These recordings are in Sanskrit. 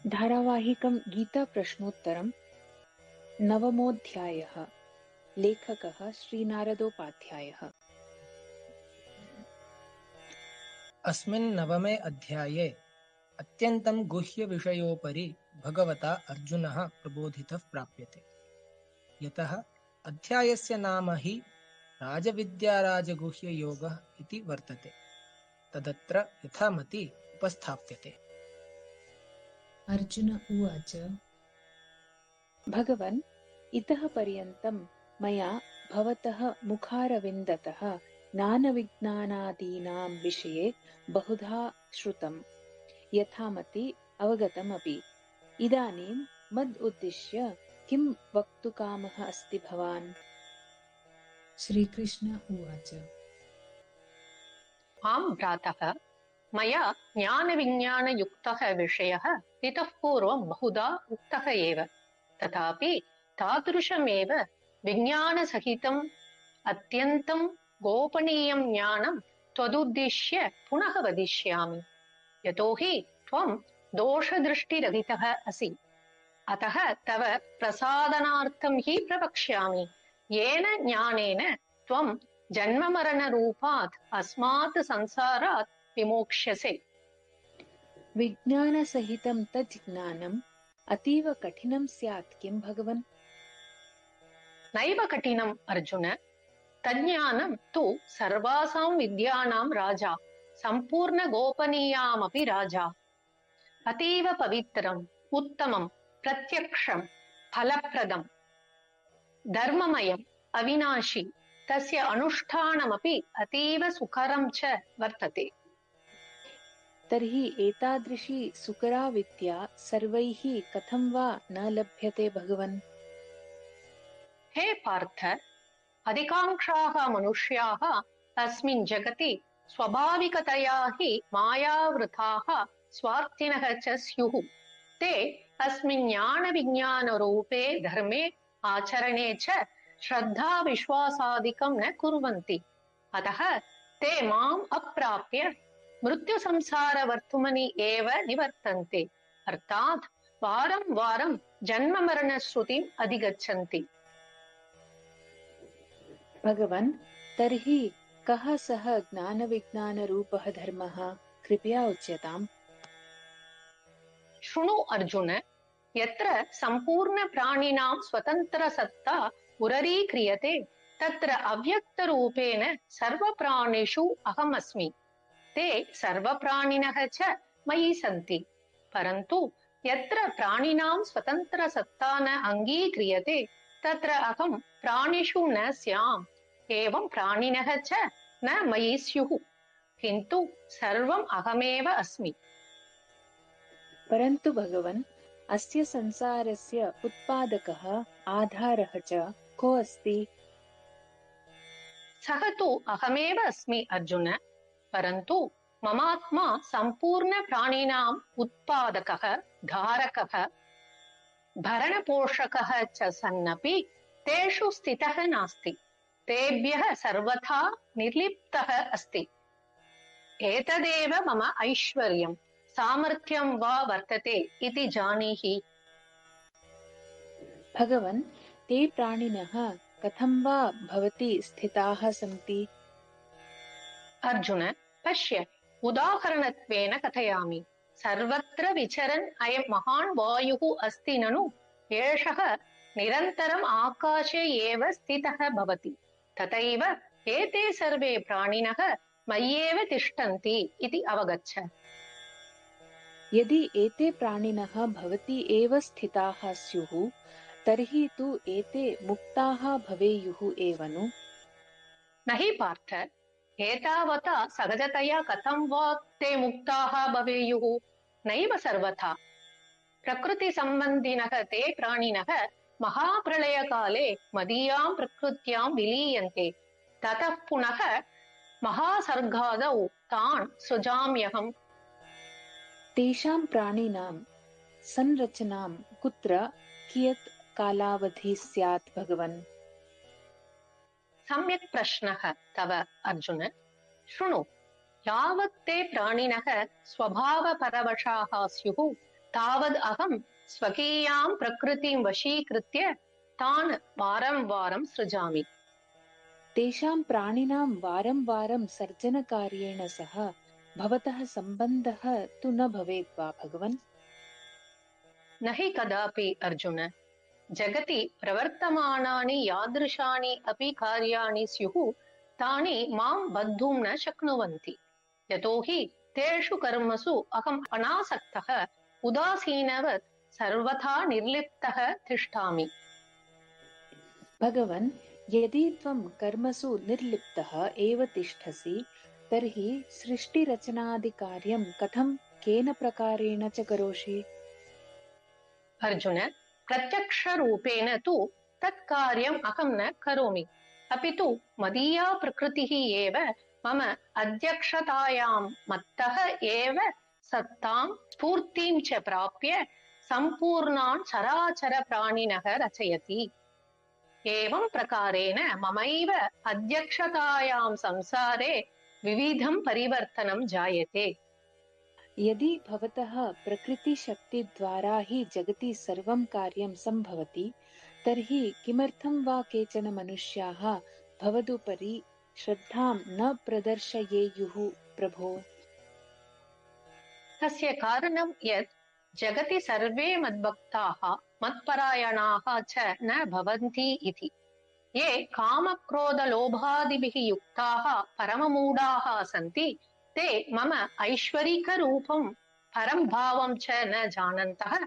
धारावाहिकं गीताप्रश्नोत्तरं नवमोऽध्यायः। लेखकः श्रीनारदोपाध्यायः। अस्मिन् नवमे अध्याये अत्यन्तं गुह्यविषयोपरि भगवता अर्जुनः प्रबोधितः प्राप्यते। यतः अध्यायस्य नाम हि राजविद्याराजगुह्ययोगः इति वर्तते, तदत्र यथामति उपस्थाप्यते। अर्जुन उवाच भगवन्, इतः पर्यन्तं मया भवतः मुखारविन्दतः ज्ञानविज्ञानादीनां विषये बहुधा श्रुतं, यथामति अवगतमपि। इदानीं मद् उद्दिश्य किं वक्तुकामः अस्ति भवान्? श्रीकृष्ण उवाच आं भ्रातः, मया ज्ञानविज्ञानयुक्तः विषयः इतः पूर्वं बहुधा उक्तः एव। तथापि तादृशमेव विज्ञानसहितम् अत्यन्तं गोपनीयं ज्ञानं त्वदुद्दिश्य पुनः वदिष्यामि। यतोहि त्वं दोषदृष्टिरहितः असि। अतः तव प्रसादनार्थं हि प्रवक्ष्यामि, येन ज्ञानेन त्वं जन्ममरणरूपात् अस्मात् संसारात् विमोक्ष्यसे। विज्ञानसहितं तत् ज्ञानम् अतीव कठिनं स्यात् किं भगवन्? नैव कठिनम् अर्जुन। तज्ज्ञानं तु सर्वासां विद्यानां राजा, सम्पूर्णगोपनीयामपि राजा। अतीव पवित्रम्, उत्तमं, प्रत्यक्षं, फलप्रदं, धर्ममयम्, अविनाशी, तस्य अनुष्ठानमपि अतीव सुकरं च वर्तते। तर्हि एतादृशी सुकरा विद्या सर्वैः कथं वा न लभ्यते भगवन्? हे पार्थ, अधिकांशाः मनुष्याः अस्मिन् जगति स्वाभाविकतया हि मायावृताः स्वार्थिनः च स्युः। ते अस्मिन् ज्ञानविज्ञानरूपे धर्मे आचरणे च श्रद्धाविश्वासादिकं न कुर्वन्ति। अतः ते माम् अप्राप्य मृत्युसंसारवर्तुमनि एव निवर्तन्ते, अर्थात् वारं वारं जन्ममरणश्रुतिम् अधिगच्छन्ति। भगवन्, तर्हि कः सः ज्ञानविज्ञानरूपः धर्मः? कृपया उच्यताम्। शृणु अर्जुन, यत्र सम्पूर्णप्राणिनां स्वतन्त्रसत्ता उररीक्रियते, तत्र अव्यक्तरूपेण सर्वप्राणिषु अहमस्मि। ते सर्वप्राणिनः च मयि सन्ति। परन्तु यत्र प्राणिनां स्वतन्त्रसत्ता न अङ्गीक्रियते, तत्र अहं प्राणिषु न स्याम्। एवं प्राणिनः च न मयि स्युः, किन्तु सर्वम् अहमेव अस्मि। परन्तु भगवन्, अस्य संसारस्य उत्पादकः आधारः च को अस्ति? सः तु अहमेव अस्मि अर्जुन। परन्तु ममात्मा सम्पूर्णप्राणिनाम् उत्पादकः, धारकः, भरणपोषकः च सन्नपि तेषु स्थितः नास्ति। तेभ्यः सर्वथा निर्लिप्तः अस्ति। एतदेव मम ऐश्वर्यं, सामर्थ्यं वा वर्तते इति जानीहि। भगवन्, ते प्राणिनः कथं वा भवति स्थिताः सन्ति? अर्जुन, पश्य, उदाहरणत्वेन कथयामि। सर्वत्र विचरन् अयं महान् वायुः अस्ति ननु, एषः निरन्तरम् आकाशे एव स्थितः भवति। तथैव एते सर्वे प्राणिनः मय्येव तिष्ठन्ति इति अवगच्छ। यदि एते प्राणिनः भवति एव स्थिताः स्युः, तर्हि तु एते मुक्ताः भवेयुः एव नु? न हि पार्थ, एतावता सहजतया कथं वा ते मुक्ताः भवेयुः? नैव सर्वथा। प्रकृतिसम्बन्धिनः ते प्राणिनः महाप्रलयकाले मदीयां प्रकृत्यां विलीयन्ते। ततः पुनः महासर्गादौ तान् सृजाम्यहम्। तेषां प्राणिनां संरचनां कुत्र, कियत् कालावधिः स्यात् भगवन्? सम्यक् प्रश्नः तव अर्जुन। शृणु, यावत् ते प्राणिनः स्वभावपरवशाः स्युः, तावद् अहं स्वकीयां प्रकृतिं वशीकृत्य तान् वारं वारं सृजामि। तेषां प्राणिनां वारं वारं सर्जनकार्येण सह भवतः सम्बन्धः तु न भवेत् वा भगवन्? न हि कदापि अर्जुन। जगति प्रवर्तमानानि यादृशानि अपि कार्याणि स्युः तानि मां बद्धुं न शक्नुवन्ति। यतो हि तेषु कर्मसु अहम् अनासक्तः उदासीनवत् सर्वथा निर्लिप्तः तिष्ठामि। भगवन्, यदि त्वं कर्मसु निर्लिप्तः एव तिष्ठसि तर्हि सृष्टिरचनादिकार्यं कथं केन प्रकारेण च करोषि? अर्जुन, प्रत्यक्षरूपेण तु तत् कार्यम् अहं न करोमि, अपि तु मदीया प्रकृतिः एव मम अध्यक्षतायां मत्तः एव सत्तां स्फूर्तिं च प्राप्य सम्पूर्णान् चराचर प्राणिनः रचयति। एवं प्रकारेण ममैव अध्यक्षतायां संसारे विविधं परिवर्तनं जायते। यदि भवतः प्रकृतिशक्तिद्वारा हि जगति सर्वं कार्यं सम्भवति तर्हि किमर्थं वा केचन मनुष्याः भवदुपरि श्रद्धां न प्रदर्शयेयुः प्रभो? तस्य कारणं यत् जगति सर्वे मद्भक्ताः मत्परायणाः च न भवन्ति इति। ये कामक्रोधलोभादिभिः युक्ताः परममूढाः सन्ति ते मम ऐश्वरिकरूपं परं भावं च न जानन्तः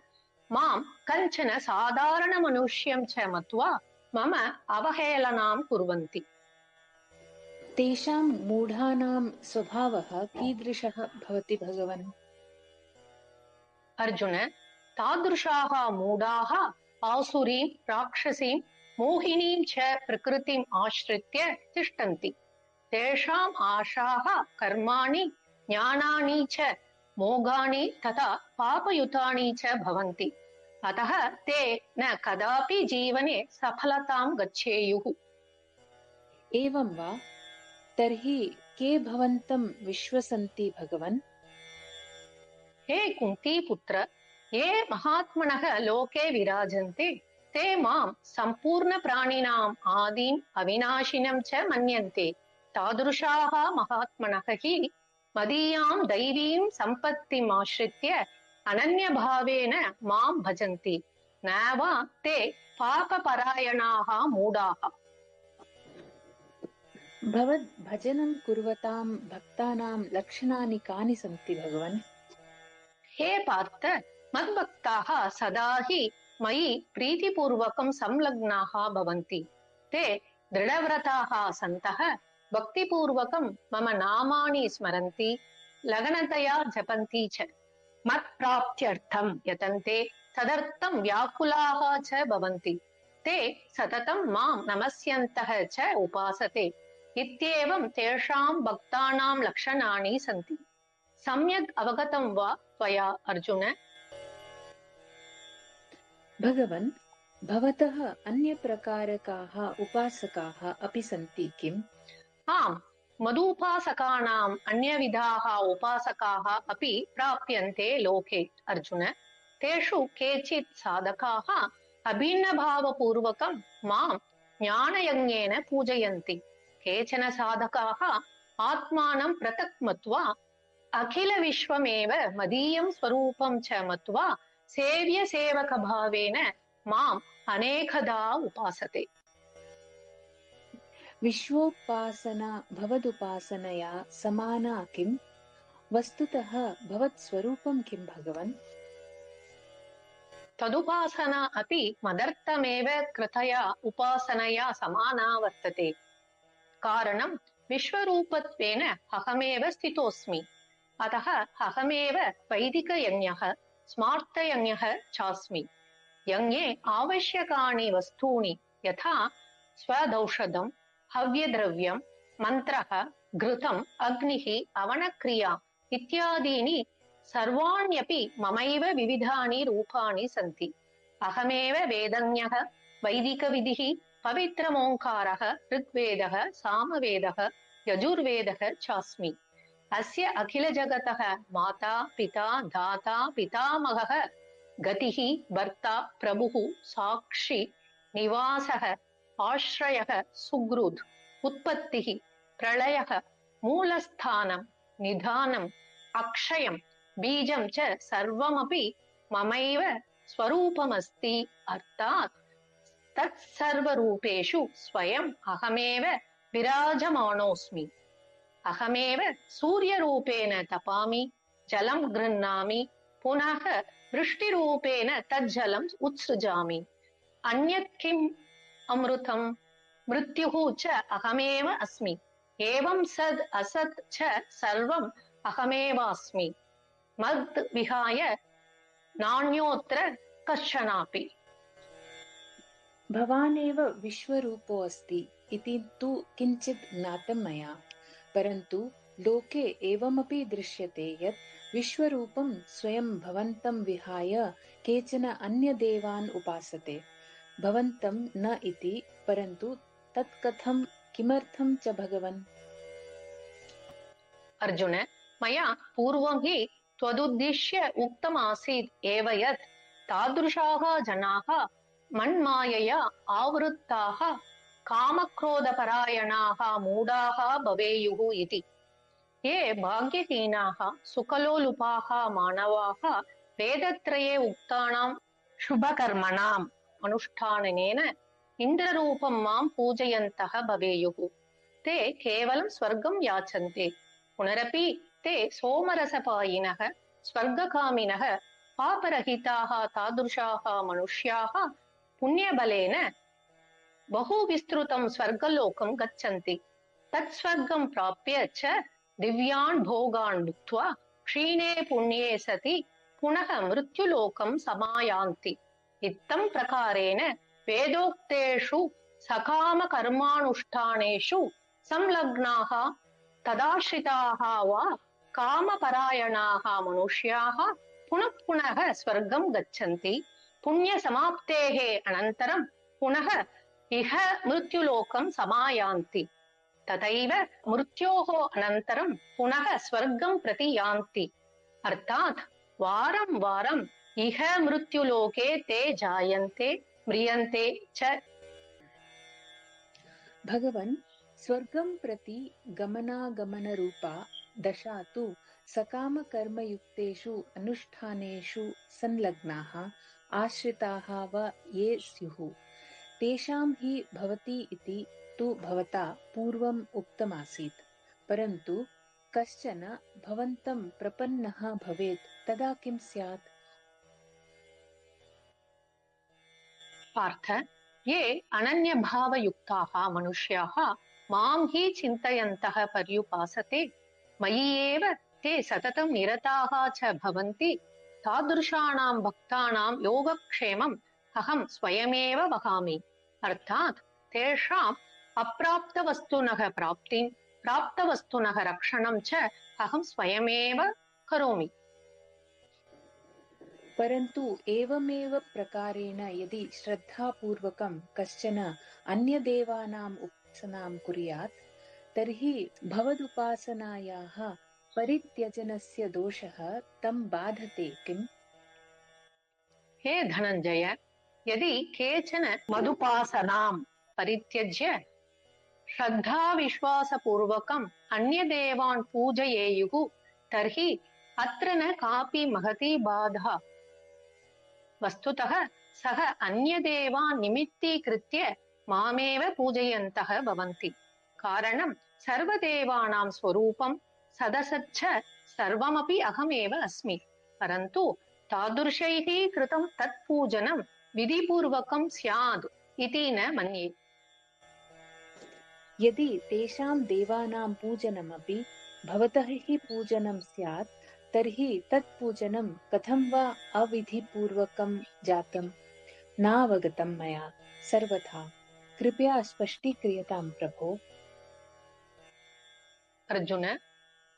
मां कञ्चन साधारणमनुष्यं च मत्वा मम अवहेलनां कुर्वन्ति। तेषां मूढानां स्वभावः कीदृशः भवति भगवन्? अर्जुन, तादृशाः मूढाः आसुरीं राक्षसीं मोहिनीं च प्रकृतिम् आश्रित्य तिष्ठन्ति। तेषाम् आशाः कर्माणि ज्ञानानि च मोघानि तथा पापयुतानि च भवन्ति। अतः ते न कदापि जीवने सफलतां गच्छेयुः। एवं वा? तर्हि के भवन्तं विश्वसन्ति भगवन्? हे कुन्तीपुत्र, ये महात्मनः लोके विराजन्ते ते मां सम्पूर्णप्राणिनाम् आदिम् अविनाशिनं च मन्यन्ते। तादृशाः महात्मनः हि मदीयां दैवीं सम्पत्तिम् आश्रित्य अनन्यभावेन मां भजन्ति, न वा ते पापपरायणाः मूढाः। भवद्भजनं कुर्वतां भक्तानां लक्षणानि कानि सन्ति भगवन्? हे पार्थ, मद्भक्ताः सदा हि मयि प्रीतिपूर्वकं संलग्नाः भवन्ति। ते दृढव्रताः सन्तः भक्तिपूर्वकं मम नामानि स्मरन्ति, लगनतया जपन्ति च। मत्प्राप्त्यर्थं यतन्ते तदर्थं व्याकुलाः च भवन्ति। ते सततं मां नमस्यन्तः च उपासते। इत्येवं तेषां भक्तानां लक्षणानि सन्ति। सम्यक् अवगतं वा त्वया अर्जुन? भगवन्, भवतः अन्यप्रकारकाः उपासकाः अपि सन्ति किम्? आम्, मदुपासकानाम् अन्यविधाः उपासकाः अपि प्राप्यन्ते लोके अर्जुन। तेषु केचित् साधकाः अभिन्नभावपूर्वकं मां ज्ञानयज्ञेन पूजयन्ति। केचन साधकाः आत्मानं पृथक् मत्वा अखिलविश्वमेव मदीयं स्वरूपं च मत्वा सेव्यसेवकभावेन माम् अनेकधा उपासते। विश्वोपासना भवदुपासनया समाना किम्? वस्तुतः भवत्स्वरूपं किं भगवन्? तदुपासना अपि मदर्थमेव कृतया उपासनया समाना वर्तते। कारणं विश्वरूपत्वेन अहमेव स्थितोऽस्मि। अतः अहमेव वैदिकयज्ञः स्मार्तयज्ञः चास्मि। यज्ञे आवश्यकानि वस्तूनि यथा स्वदौषधं, हव्यद्रव्यं, मन्त्रः, घृतम्, अग्निः, अवनक्रिया इत्यादीनि सर्वाण्यपि ममैव विविधानि रूपाणि सन्ति। अहमेव वेदज्ञः, वैदिकविधिः, पवित्रमोङ्कारः, ऋग्वेदः, सामवेदः, यजुर्वेदः चास्मि। अस्य अखिलजगतः माता पिता दाता पितामहः गतिः भर्ता प्रभुः साक्षी निवासः आश्रयः सुहृद् उत्पत्तिः प्रलयः मूलस्थानं निधानम् अक्षयं बीजं च सर्वमपि ममैव स्वरूपमस्ति अर्थात् तत्सर्वरूपेषु स्वयम् अहमेव विराजमानोऽस्मि। अहमेव सूर्यरूपेण तपामि जलं गृह्णामि पुनः वृष्टिरूपेण तज्जलम् उत्सृजामि। अन्यत् किम् अमृतं मृत्युः च अहमेव अस्मि। एवं सद् असत् च सर्वम् अहमेवास्मि। मद् विहाय नान्योऽत्र कश्चनापि। भवानेव विश्वरूपो अस्ति इति तु किञ्चित् ज्ञातं मया, परन्तु लोके एवमपि दृश्यते यत् विश्वरूपं स्वयं भवन्तं विहाय केचन अन्यदेवान् उपासते। भवन्तं न इति, परन्तु तत् कथं किमर्थं च भगवन्? अर्जुन, मया पूर्वं हि त्वदुद्दिश्य उक्तमासीत् एव यत् तादृशाः जनाः मन्मायया आवृत्ताः कामक्रोधपरायणाः मूढाः भवेयुः इति। ये भाग्यहीनाः सुखलोलुपाः मानवाः वेदत्रये उक्तानां शुभकर्मणाम् अनुष्ठानेन इन्द्ररूपं मां पूजयन्तः भवेयुः। ते केवलं स्वर्गं याचन्ते। पुनरपि ते सोमरसपायिनः स्वर्गकामिनः पापरहिताः तादृशाः मनुष्याः पुण्यबलेन बहु विस्तृतं स्वर्गलोकं गच्छन्ति। तत्स्वर्गं प्राप्य च दिव्यान् भोगान् भुक्त्वा क्षीणे पुण्ये सति पुनः मृत्युलोकं समायान्ति। इत्थं प्रकारेण वेदोक्तेषु सकामकर्मानुष्ठानेषु संलग्नाः तदाश्रिताः वा कामपरायणाः मनुष्याः पुनः पुनः स्वर्गं गच्छन्ति। पुण्यसमाप्तेः अनन्तरं पुनः इह मृत्युलोकं समायान्ति। तथैव मृत्योः अनन्तरं पुनः स्वर्गं प्रति यान्ति। अर्थात् वारं वारम् इह मृत्युलोके ते जायन्ते म्रियन्ते च। भगवन्, स्वर्गं प्रति गमनागमनरूपा दशा तु सकामकर्मयुक्तेषु अनुष्ठानेषु संलग्नाः आश्रिताः वा ये स्युः तेषां हि भवति इति तु भवता पूर्वम् उक्तमासीत्। परन्तु कश्चन भवन्तं प्रपन्नः भवेत् तदा किं स्यात्? पार्थ, ये अनन्यभावयुक्ताः मनुष्याः मां हि चिन्तयन्तः पर्युपासते मयि एव ते सततं निरताः च भवन्ति। तादृशानां भक्तानां योगक्षेमम् अहं स्वयमेव वहामि। अर्थात् तेषाम् अप्राप्तवस्तुनः प्राप्तिं प्राप्तवस्तुनः रक्षणं च अहं स्वयमेव करोमि। परन्तु एवमेव प्रकारेण यदि श्रद्धापूर्वकं कश्चन अन्यदेवानाम् उपासनां कुर्यात् तर्हि भवदुपासनायाः परित्यजनस्य दोषः तं बाधते किम्? हे धनञ्जय, यदि केचन मदुपासनां परित्यज्य श्रद्धाविश्वासपूर्वकम् अन्यदेवान् पूजयेयुः तर्हि अत्र न कापि महती बाधा। वस्तुतः सः अन्यदेवान् निमित्तीकृत्य मामेव पूजयन्तः भवन्ति। कारणं सर्वदेवानां स्वरूपं सदसच्च सर्वमपि अहमेव अस्मि। परन्तु तादृशैः कृतं तत्पूजनं विधिपूर्वकं स्यात् इति न मन्ये। यदि तेषां देवानां पूजनमपि भवतः हि पूजनं स्यात् तर्हि तत्पूजनं कथं वा अविधिपूर्वकं जातं? नावगतं मया सर्वथा, कृपया स्पष्टीक्रियतां प्रभो। अर्जुन,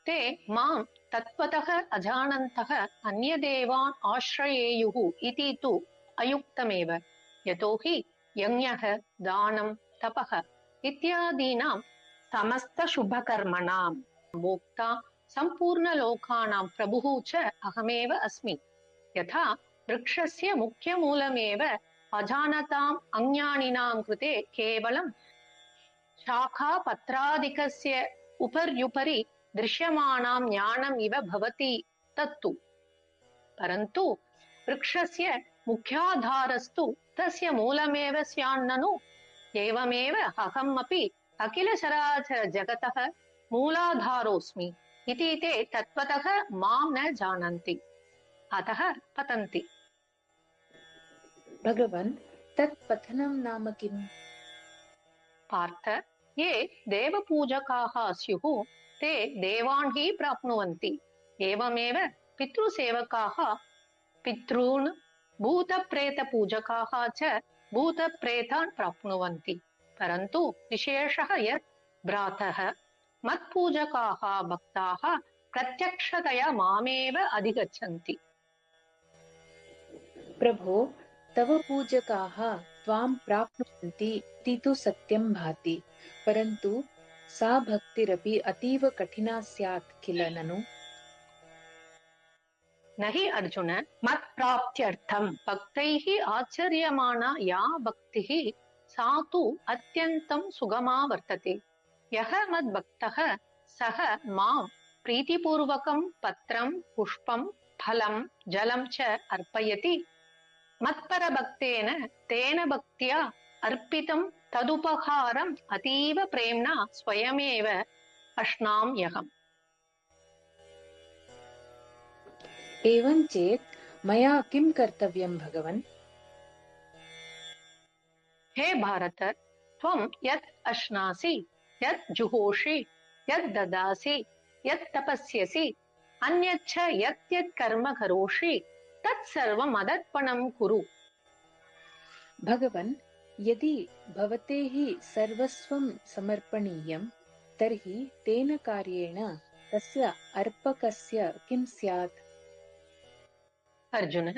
ते मां तत्त्वतः अजानन्तः अन्यदेवान् आश्रयेयुः इति तु अयुक्तमेव। यतोहि यज्ञः दानं तपः इत्यादीनां समस्तशुभकर्मणां भोक्ता सम्पूर्णलोकानां प्रभुः च अहमेव अस्मि। यथा वृक्षस्य मुख्यमूलमेव अजानताम् अज्ञानिनां कृते केवलं शाखापत्रादिकस्य उपर्युपरि दृश्यमानां ज्ञानम् इव भवति तत्तु। परन्तु वृक्षस्य मुख्याधारस्तु तस्य मूलमेव स्यान्ननु। एवमेव अहम् अपि अखिलचराचरजगतः मूलाधारोऽस्मि इति ते तत्त्वतः मां न जानन्ति, अतः पतन्ति। भगवन्, तत् पतनं नाम किम्? पार्थ, ये देवपूजकाः स्युः ते देवान् हि प्राप्नुवन्ति। एवमेव पितृसेवकाः पितॄन्, भूतप्रेतपूजकाः च भूतप्रेतान् प्राप्नुवन्ति। परन्तु विशेषः यत् भ्रातः मत्पूजकाः भक्ताः प्रत्यक्षतया मामेव अधिगच्छन्ति। प्रभो, तव पूजकाः त्वां प्राप्नुवन्ति इति तु सत्यं भाति, परन्तु सा भक्तिरपि अतीव कठिना स्यात् किल ननु? न हि अर्जुन, मत्प्राप्त्यर्थं भक्तैः आचर्यमाणा या भक्तिः सा तु अत्यन्तं सुगमा वर्तते। यः मद्भक्तः सः मां प्रीतिपूर्वकं पत्रं, पुष्पं, फलं, जलं च अर्पयति। मत्परभक्तेन तेन भक्त्या अर्पितं तदुपहारम् अतीव प्रेम्णा स्वयमेव अश्नाम्यहम्। एवं चेत् मया किं कर्तव्यं भगवन्? हे भारत, त्वं यत् अश्नासि, यत् जुहोषि, यत् ददासि, यत् तपस्यसि, अन्यच्च यत् यत् कर्म करोषि, तत्सर्वं मदर्पणं कुरु। भगवन्, यदि भवते हि सर्वस्वं समर्पणीयं तर्हि तेन कार्येण तस्य अर्पकस्य किं स्यात्? अर्जुन,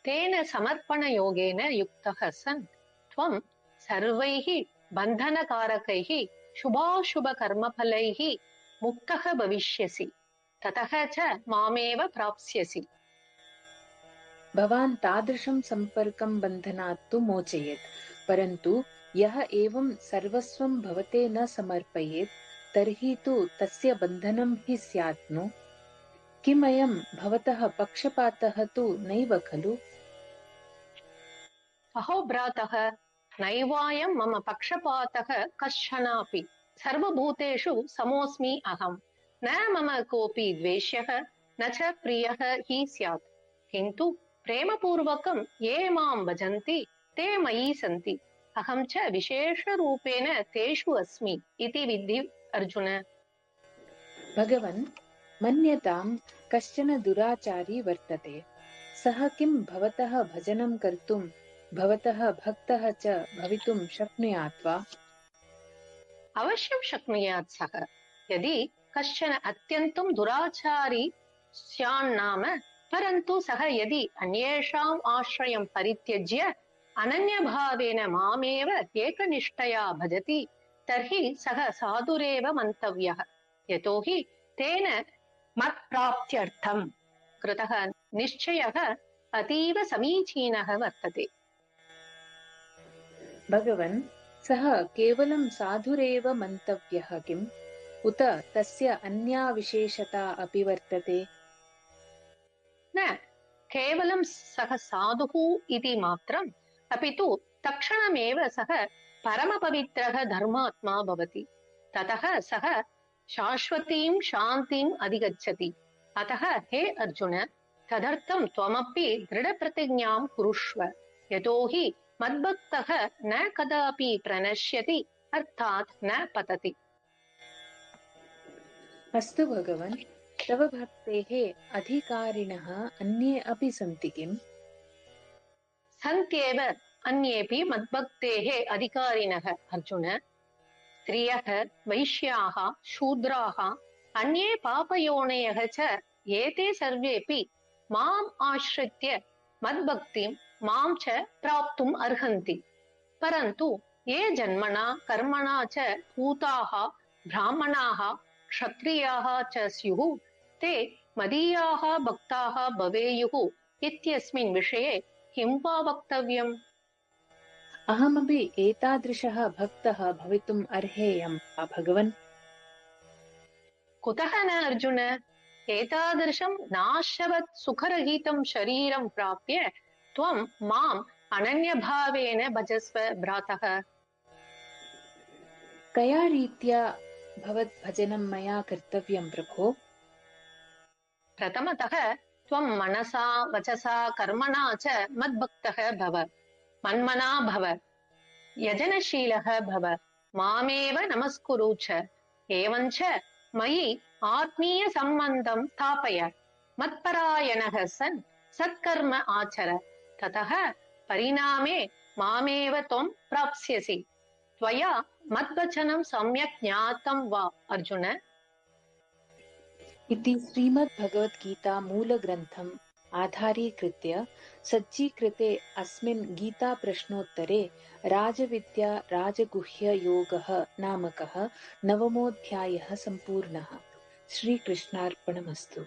तेन समर्पणयोगेन युक्तः सन् त्वं सर्वैः बन्धनकारकैः शुभाशुभकर्मफलैः मुक्तः भविष्यसि, ततः च मामेव प्राप्स्यसि। भवान् तादृशं सम्पर्कं बन्धनात् तु मोचयेत्, परन्तु यः एवं सर्वस्वं भवते न समर्पयेत् तर्हि तु तस्य बन्धनं हि स्यात् नु। किमयं भवतः पक्षपातः तु नैव खलु? अहो भ्रातः, नैवायं मम पक्षपातः कश्चनापि। सर्वभूतेषु समोऽस्मि अहम्। न मम कोऽपि द्वेष्यः न च प्रियः हि स्यात्। किन्तु प्रेमपूर्वकं ये मां भजन्ति ते मयि सन्ति। अहं च विशेषरूपेण तेषु अस्मि इति विद्धि अर्जुन। भगवन्, मन्यतां कश्चन दुराचारी वर्तते। सः किं भवतः भजनं कर्तुं भवतः भक्तः च भवितुं शक्नुयात् वा? अवश्यं शक्नुयात् सः। यदि कश्चन अत्यन्तं दुराचारी स्यान्नाम, परन्तु सः यदि अन्येषाम् आश्रयं परित्यज्य अनन्यभावेन मामेव एकनिष्ठया भजति तर्हि सः साधुरेव मन्तव्यः। यतोहि तेन मत्प्राप्त्यर्थं कृतः निश्चयः अतीव समीचीनः वर्तते। भगवन्, सः केवलं साधुरेव मन्तव्यः किम्, उत तस्य अन्या विशेषता अपि वर्तते? न केवलं सः साधुः इति मात्रम्, अपि तु तत्क्षणमेव सः परमपवित्रः धर्मात्मा भवति। ततः सः शाश्वतीं शान्तिम् अधिगच्छति। अतः हे अर्जुन, तदर्थं त्वमपि दृढप्रतिज्ञां कुरुष्व। यतोहि मद्भक्तः न कदापि प्रणश्यति, अर्थात् न पतति। अस्तु भगवन्, तव भक्तेः अधिकारिणः अन्ये अपि सन्ति किम्? सन्त्येव अन्येऽपि मद्भक्तेः अधिकारिणः अर्जुन। स्त्रियः, वैश्याः, शूद्राः, अन्ये पापयोनयः च एते सर्वेऽपि माम् आश्रित्य मद्भक्तिं मां च प्राप्तुम् अर्हन्ति। परन्तु ये जन्मना कर्मणा च पूताः, ब्राह्मणाः, क्षत्रियाः च स्युः ते मदीयाः भक्ताः भवेयुः इत्यस्मिन् विषये किं वा वक्तव्यम्? अहमपि एतादृशः भक्तः भवितुम् अर्हेयम् वा भगवन्? कुतः न अर्जुन? एतादृशं नाशवत् सुखरहितं शरीरं प्राप्य त्वं माम् अनन्यभावेन भजस्व भ्रातः। कया रीत्या भवद्भजनं मया कर्तव्यं प्रभो? प्रथमतः त्वं मनसा वचसा कर्मणा च मद्भक्तः भव, मन्मना भव, यजनशीलः भव, मामेव नमस्कुरु च। एवञ्च मयि आत्मीयसम्बन्धं स्थापय, मत्परायणः सन् सत्कर्म आचर, ततः परिणामे मामेव त्वं प्राप्स्यसि। त्वया मद्वचनं सम्यक् ज्ञातं वा अर्जुन? इति श्रीमद्भगवद्गीता मूलग्रन्थम् आधारीकृत्य सज्जीकृते अस्मिन् गीताप्रश्नोत्तरे राजविद्या राजगुह्ययोगः नामकः 9मोऽध्यायः सम्पूर्णः। श्रीकृष्णार्पणमस्तु।